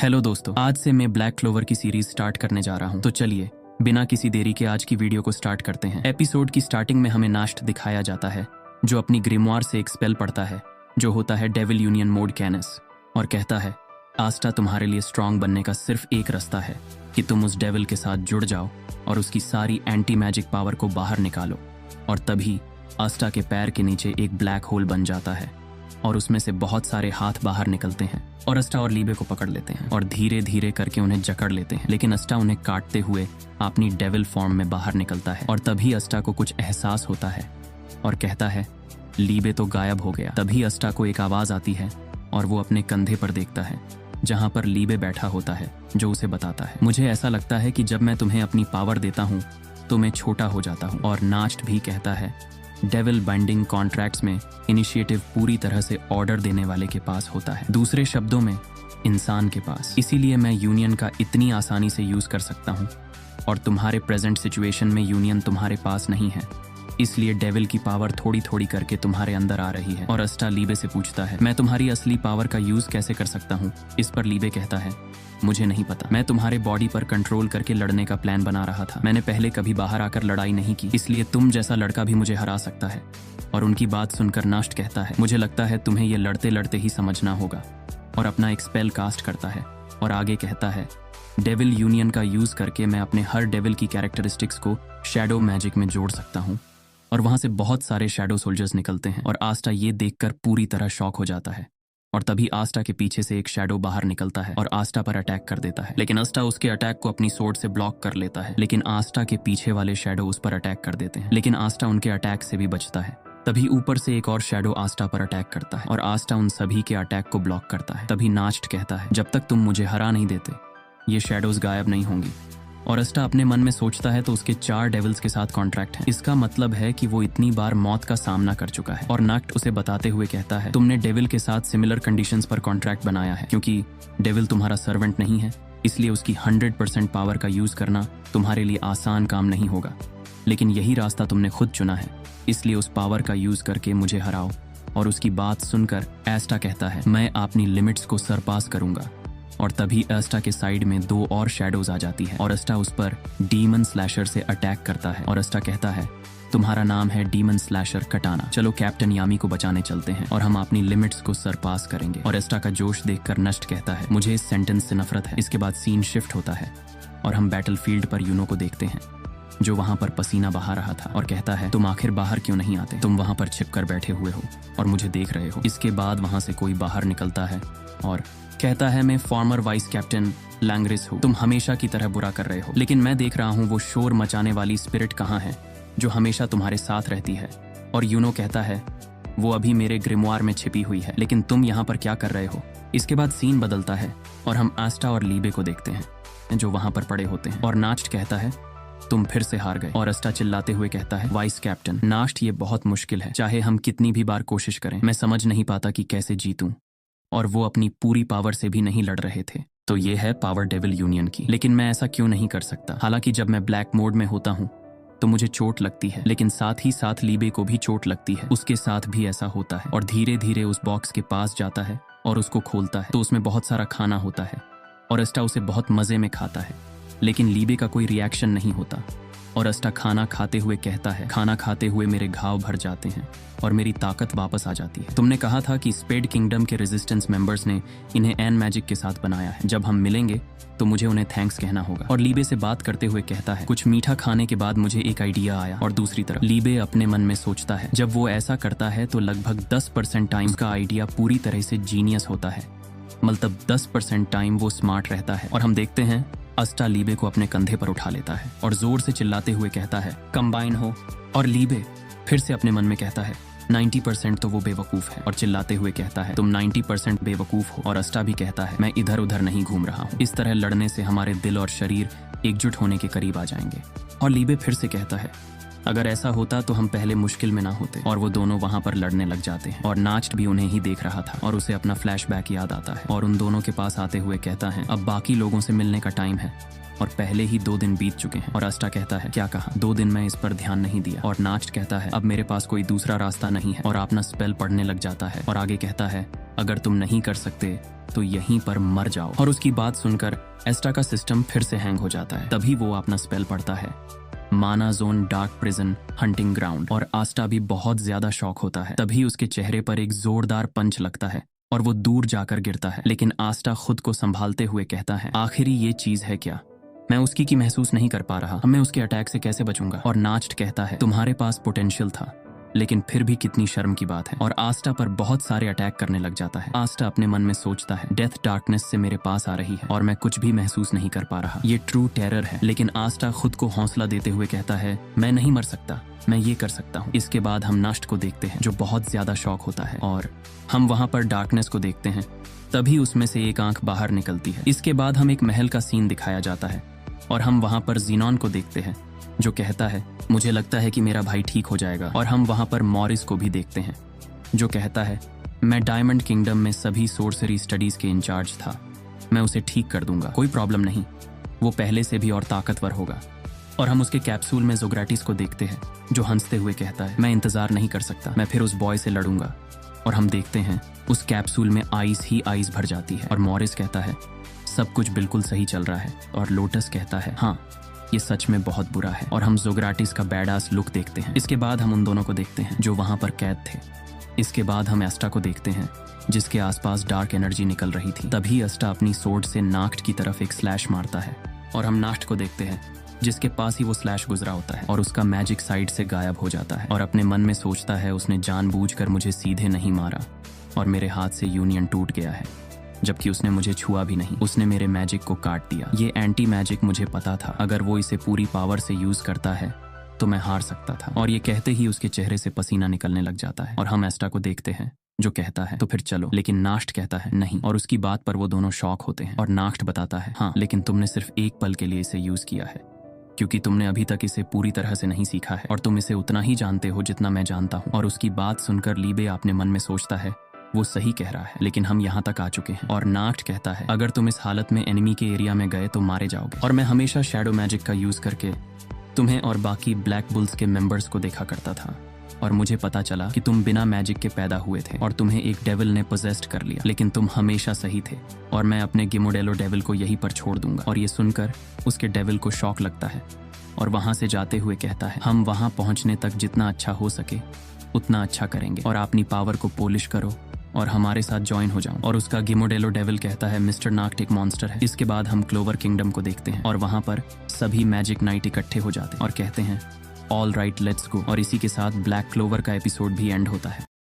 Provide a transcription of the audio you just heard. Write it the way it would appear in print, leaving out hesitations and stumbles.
Hello दोस्तों, आज से मैं ब्लैक क्लोवर की सीरीज स्टार्ट करने जा रहा हूँ। तो चलिए बिना किसी देरी के आज की वीडियो को स्टार्ट करते हैं। एपिसोड की स्टार्टिंग में हमें नाश्त दिखाया जाता है जो अपनी ग्रिमवार से एक स्पेल पढ़ता है जो होता है डेविल यूनियन मोड कैनस, और कहता है आस्टा तुम्हारे लिए स्ट्रांग बनने का सिर्फ एक रास्ता है कि तुम उस डेविल के साथ जुड़ जाओ और उसकी सारी एंटी मैजिक पावर को बाहर निकालो। और तभी आस्टा के पैर के नीचे एक ब्लैक होल बन जाता है और उसमें से बहुत सारे हाथ बाहर निकलते हैं और अस्टा और लीबे को पकड़ लेते हैं और धीरे धीरे करके उन्हें जकड़ लेते हैं। लेकिन अस्टा उन्हें काटते हुए अपनी डेविल फॉर्म में बाहर निकलता है और तभी अस्टा को कुछ एहसास होता है और कहता है लीबे तो गायब हो गया। तभी अस्टा को एक आवाज़ आती है और वो अपने कंधे पर देखता है जहाँ पर लीबे बैठा होता है जो उसे बताता है मुझे ऐसा लगता है कि जब मैं तुम्हें अपनी पावर देता हूँ तो मैं छोटा हो जाता हूँ। और नास्ट भी कहता है डेविल बाइंडिंग कॉन्ट्रैक्ट्स में इनिशिएटिव पूरी तरह से ऑर्डर देने वाले के पास होता है, दूसरे शब्दों में इंसान के पास। इसीलिए मैं यूनियन का इतनी आसानी से यूज कर सकता हूँ और तुम्हारे प्रेजेंट सिचुएशन में यूनियन तुम्हारे पास नहीं है, इसलिए डेविल की पावर थोड़ी थोड़ी करके तुम्हारे अंदर आ रही है। और अस्टा लीबे से पूछता है मैं तुम्हारी असली पावर का यूज कैसे कर सकता हूँ। इस पर लीबे कहता है मुझे नहीं पता, मैं तुम्हारे बॉडी पर कंट्रोल करके लड़ने का प्लान बना रहा था। मैंने पहले कभी बाहर आकर लड़ाई नहीं की, इसलिए तुम जैसा लड़का भी मुझे हरा सकता है। और उनकी बात सुनकर नास्ट कहता है मुझे लगता है तुम्हें ये लड़ते लड़ते ही समझना होगा, और अपना एक स्पेल कास्ट करता है और आगे कहता है डेविल यूनियन का यूज करके मैं अपने हर डेविल की कैरेक्टरिस्टिक्स को शैडो मैजिक में जोड़ सकता हूँ। और वहां से बहुत सारे शैडो सोल्जर्स निकलते हैं और आस्टा ये देखकर पूरी तरह शॉक हो जाता है। और तभी आस्टा के पीछे से एक शैडो बाहर निकलता है और आस्टा पर अटैक कर देता है, लेकिन आस्टा उसके अटैक को अपनी सोर्ड से ब्लॉक कर लेता है। लेकिन आस्टा के पीछे वाले शैडो उस पर अटैक कर देते हैं, लेकिन आस्टा उनके अटैक से भी बचता है। तभी ऊपर से एक और शैडो आस्टा पर अटैक करता है और आस्टा उन सभी के अटैक को ब्लॉक करता है। तभी नास्ट कहता है जब तक तुम मुझे हरा नहीं देते ये शैडोज गायब नहीं होंगी। और अस्टा अपने मन में सोचता है तो उसके 4 डेविल्स के साथ कॉन्ट्रैक्ट है। इसका मतलब है कि वो इतनी बार मौत का सामना कर चुका है। और नाक्ट उसे बताते हुए कहता है तुमने डेविल के साथ सिमिलर कंडीशंस पर कॉन्ट्रैक्ट बनाया है, क्योंकि डेविल तुम्हारा सर्वेंट नहीं है, इसलिए उसकी 100% पावर का यूज करना तुम्हारे लिए आसान काम नहीं होगा। लेकिन यही रास्ता तुमने खुद चुना है, इसलिए उस पावर का यूज करके मुझे हराओ। और उसकी बात सुनकर एस्टा कहता है मैं अपनी लिमिट्स को सरपास करूंगा। और तभी अस्टा के साइड में 2 और शैडोज आ जाती है और अस्टा उस पर डीमन स्लैशर से अटैक करता है। और अस्टा कहता है तुम्हारा नाम है डीमन स्लैशर कटाना, चलो कैप्टन यामी को बचाने चलते हैं और हम अपनी लिमिट्स को सरपास करेंगे। और अस्टा का जोश देखकर नष्ट कहता है मुझे इस सेंटेंस से नफरत है। इसके बाद सीन शिफ्ट होता है और हम बैटलफील्ड पर यूनो को देखते हैं जो वहां पर पसीना बहा रहा था और कहता है तुम आखिर बाहर क्यों नहीं आते, तुम वहां पर छिपकर बैठे हुए हो और मुझे देख रहे हो। इसके बाद वहां से कोई बाहर निकलता है और कहता है मैं फॉर्मर वाइस कैप्टन लैंग्रिस हूँ, तुम हमेशा की तरह बुरा कर रहे हो, लेकिन मैं देख रहा हूँ वो शोर मचाने वाली स्पिरिट कहाँ है जो हमेशा तुम्हारे साथ रहती है। और यूनो कहता है वो अभी मेरे ग्रिमवार में छिपी हुई है, लेकिन तुम यहाँ पर क्या कर रहे हो। इसके बाद सीन बदलता है और हम आस्टा और लीबे को देखते हैं जो वहां पर पड़े होते हैं। और नास्ट कहता है तुम फिर से हार गए। और अस्टा चिल्लाते हुए कहता है वाइस कैप्टन नास्ट ये बहुत मुश्किल है, चाहे हम कितनी भी बार कोशिश करें मैं समझ नहीं पाता कि कैसे जीतूं। और वो अपनी पूरी पावर से भी नहीं लड़ रहे थे। तो ये है पावर डेविल यूनियन की। लेकिन मैं ऐसा क्यों नहीं कर सकता। हालांकि जब मैं ब्लैक मोड में होता हूँ तो मुझे चोट लगती है, लेकिन साथ ही साथ लीबे को भी चोट लगती है, उसके साथ भी ऐसा होता है। और धीरे धीरे उस बॉक्स के पास जाता है और उसको खोलता है तो उसमें बहुत सारा खाना होता है और अस्टा उसे बहुत मजे में खाता है, लेकिन लीबे का कोई रिएक्शन नहीं होता। और अस्टा खाना खाते हुए कहता है खाना खाते हुए मेरे घाव भर जाते हैं और मेरी ताकत वापस आ जाती है। तुमने कहा था कि स्पेड किंगडम के रेजिस्टेंस मेंबर्स ने इन्हें एन मैजिक के साथ बनाया है, जब हम मिलेंगे तो मुझे उन्हें थैंक्स कहना होगा। और लीबे से बात करते हुए कहता है कुछ मीठा खाने के बाद मुझे एक आइडिया आया। और दूसरी तरफ लीबे अपने मन में सोचता है जब वो ऐसा करता है तो लगभग 10% टाइम का आइडिया पूरी तरह से जीनियस होता है, मतलब 10% टाइम वो स्मार्ट रहता है। और हम देखते हैं अस्टा लीबे को अपने कंधे पर उठा लेता है और जोर से चिल्लाते हुए कहता है कंबाइन हो। और लीबे फिर से अपने मन में कहता है 90% तो वो बेवकूफ है, और चिल्लाते हुए कहता है तुम 90% बेवकूफ हो। और अस्टा भी कहता है मैं इधर उधर नहीं घूम रहा हूँ, इस तरह लड़ने से हमारे दिल और शरीर एकजुट होने के करीब आ जाएंगे। और लीबे फिर से कहता है अगर ऐसा होता तो हम पहले मुश्किल में ना होते। और वो दोनों वहाँ पर लड़ने लग जाते हैं और नास्ट भी उन्हें ही देख रहा था और उसे अपना फ्लैशबैक याद आता है और उन दोनों के पास आते हुए कहता है अब बाकी लोगों से मिलने का टाइम है और पहले ही 2 दिन बीत चुके हैं। और अस्टा कहता है क्या कहा, 2 दिन मैं इस पर ध्यान नहीं दिया। और नास्ट कहता है अब मेरे पास कोई दूसरा रास्ता नहीं है और अपना स्पेल पढ़ने लग जाता है और आगे कहता है अगर तुम नहीं कर सकते तो यहीं पर मर जाओ। और उसकी बात सुनकर एस्टा का सिस्टम फिर से हैंग हो जाता है। तभी वो अपना स्पेल पढ़ता है, माना zone dark prison hunting ground. और आस्टा भी बहुत ज्यादा शॉक होता है। तभी उसके चेहरे पर एक जोरदार पंच लगता है और वो दूर जाकर गिरता है। लेकिन आस्टा खुद को संभालते हुए कहता है आखिर ये चीज है क्या, मैं उसकी की महसूस नहीं कर पा रहा, अब मैं उसके अटैक से कैसे बचूंगा। और नास्ट कहता है तुम्हारे पास पोटेंशियल था लेकिन फिर भी कितनी शर्म की बात है। और आस्टा पर बहुत सारे अटैक करने लग जाता है। आस्टा अपने मन में सोचता है डेथ डार्कनेस से मेरे पास आ रही है और मैं कुछ भी महसूस नहीं कर पा रहा, ये ट्रू टेरर है। लेकिन आस्टा खुद को हौसला देते हुए कहता है मैं नहीं मर सकता, मैं ये कर सकता हूँ। इसके बाद हम नास्ट को देखते हैं जो बहुत ज्यादा शॉक होता है और हम वहाँ पर डार्कनेस को देखते हैं। तभी उसमें से एक आंख बाहर निकलती है। इसके बाद हम एक महल का सीन दिखाया जाता है और हम वहाँ पर ज़ीनॉन को देखते हैं जो कहता है मुझे लगता है कि मेरा भाई ठीक हो जाएगा। और हम वहाँ पर मॉरिस को भी देखते हैं जो कहता है मैं डायमंड किंगडम में सभी सोर्सरी स्टडीज के इंचार्ज था, मैं उसे ठीक कर दूंगा, कोई प्रॉब्लम नहीं, वो पहले से भी और ताकतवर होगा। और हम उसके कैप्सूल में जोग्राटिस को देखते हैं जो हंसते हुए कहता है मैं इंतजार नहीं कर सकता, मैं फिर उस बॉय से लड़ूंगा। और हम देखते हैं उस कैप्सूल में आइस ही आइस भर जाती है। और मॉरिस कहता है सब कुछ बिल्कुल सही चल रहा है। और लोटस कहता है हाँ ये सच में बहुत बुरा है। और हम जोग्राटिस का बैडास लुक देखते हैं। इसके बाद हम उन दोनों को देखते हैं जो वहां पर कैद थे। इसके बाद हम एस्टा को देखते हैं जिसके आसपास डार्क एनर्जी निकल रही थी। तभी एस्टा अपनी सोर्ड से नास्ट की तरफ एक स्लैश मारता है और हम नास्ट को देखते हैं जिसके पास ही वो स्लैश गुजरा होता है और उसका मैजिक साइड से गायब हो जाता है। और अपने मन में सोचता है उसने जानबूझकर मुझे सीधे नहीं मारा और मेरे हाथ से यूनियन टूट गया है, जबकि उसने मुझे छुआ भी नहीं, उसने मेरे मैजिक को काट दिया। ये एंटी मैजिक मुझे पता था, अगर वो इसे पूरी पावर से यूज करता है तो मैं हार सकता था। और ये कहते ही उसके चेहरे से पसीना निकलने लग जाता है। और हम एस्टा को देखते हैं जो कहता है तो फिर चलो, लेकिन नास्ट कहता है नहीं। और उसकी बात पर वो दोनों शॉक होते हैं। और नास्ट बताता है हाँ लेकिन तुमने सिर्फ एक पल के लिए इसे यूज किया है क्योंकि तुमने अभी तक इसे पूरी तरह से नहीं सीखा है और तुम इसे उतना ही जानते हो जितना मैं जानता हूँ। और उसकी बात सुनकर लीबे अपने मन में सोचता है वो सही कह रहा है, लेकिन हम यहाँ तक आ चुके हैं। और नास्ट कहता है अगर तुम इस हालत में एनिमी के एरिया में गए तो मारे जाओगे। और मैं हमेशा शैडो मैजिक का यूज करके तुम्हें और बाकी ब्लैक बुल्स के मेंबर्स को देखा करता था और मुझे पता चला कि तुम बिना मैजिक के पैदा हुए थे और तुम्हें एक डेविल ने पोजेस्ड कर लिया, लेकिन तुम हमेशा सही थे और मैं अपने गिमोडेलो डेविल को यहीं पर छोड़ दूंगा। और ये सुनकर उसके डेविल को शॉक लगता है और वहां से जाते हुए कहता है हम वहां पहुंचने तक जितना अच्छा हो सके उतना अच्छा करेंगे और अपनी पावर को पॉलिश करो और हमारे साथ ज्वाइन हो जाओ। और उसका गिमोडेलो डेविल कहता है मिस्टर नाक्ट एक मॉन्स्टर है। इसके बाद हम क्लोवर किंगडम को देखते हैं और वहां पर सभी मैजिक नाइट इकट्ठे हो जाते हैं और कहते हैं ऑल राइट लेट्स गो। और इसी के साथ ब्लैक क्लोवर का एपिसोड भी एंड होता है।